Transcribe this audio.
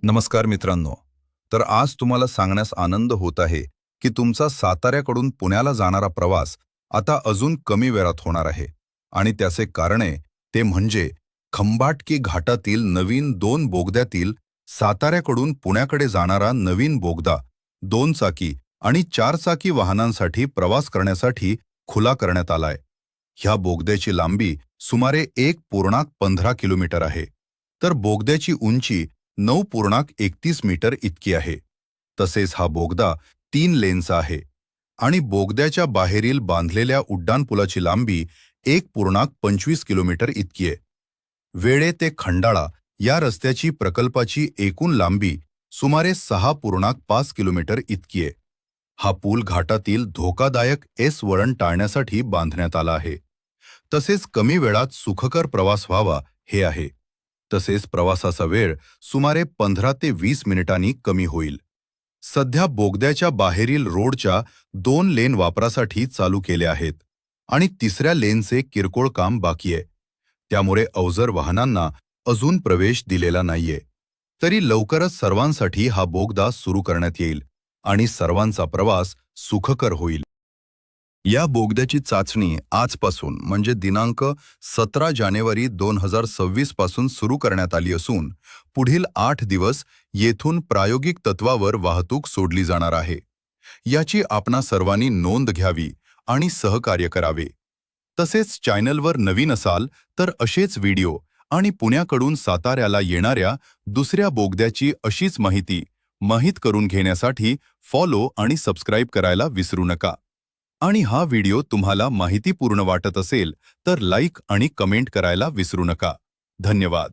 नमस्कार मित्रांनो. तर आज तुम्हाला सांगण्यास आनंद होत आहे की तुमचा साताऱ्याकडून पुण्याला जाणारा प्रवास आता अजून कमी वेळात होणार आहे. आणि त्याचे कारणे ते म्हणजे खंबाटकी घाटातील नवीन 2 बोगद्यातील साताऱ्याकडून पुण्याकडे जाणारा नवीन बोगदा 2 चाकी आणि 4 चाकी वाहनांसाठी प्रवास करण्यासाठी खुला करण्यात आलाय. ह्या बोगद्याची लांबी सुमारे 1.15 किलोमीटर आहे. तर बोगद्याची उंची 9.31 मीटर इतकी आहे. तसेच हा बोगदा 3 लेनचा आहे आणि बोगद्याच्या बाहेरील बांधलेल्या उड्डाणपुलाची लांबी 1.25 किलोमीटर इतकी आहे. वेळे ते खंडाळा या रस्त्याची प्रकल्पाची एकूण लांबी सुमारे 6.5 किलोमीटर इतकी आहे. हा पूल घाटातील धोकादायक वळण टाळण्यासाठी बांधण्यात आला आहे. तसेच कमी वेळात सुखकर प्रवास व्हावा हे आहे. तसेच प्रवासाचा वेळ सुमारे 15 ते 20 मिनिटांनी कमी होईल. सध्या बोगद्याच्या बाहेरील रोडच्या 2 लेन वापरासाठी चालू केले आहेत आणि तिसऱ्या लेनचे किरकोळ काम बाकी आहे. त्यामुळे अवजड वाहनांना अजून प्रवेश दिलेला नाहीये. तरी लवकरच सर्वांसाठी हा बोगदा सुरू करण्यात येईल आणि सर्वांचा प्रवास सुखकर होईल. या बोगद्याची चाचणी आजपासून म्हणजे दिनांक 17 जानेवारी 2026 पासून सुरू करण्यात आली असून पुढील 8 दिवस येथून प्रायोगिक तत्वावर वाहतूक सोडली जाणार आहे. याची आपणा सर्वांनी नोंद घ्यावी आणि सहकार्य करावे. तसेच चॅनलवर नवीन असाल तर असेच व्हिडिओ आणि पुण्याकडून साताऱ्याला येणाऱ्या दुसऱ्या बोगद्याची अशीच माहिती करून घेण्यासाठी फॉलो आणि सबस्क्राईब करायला विसरू नका. आणि हा व्हिडिओ तुम्हाला माहितीपूर्ण वाटत असेल तर लाईक आणि कमेंट करायला विसरू नका. धन्यवाद.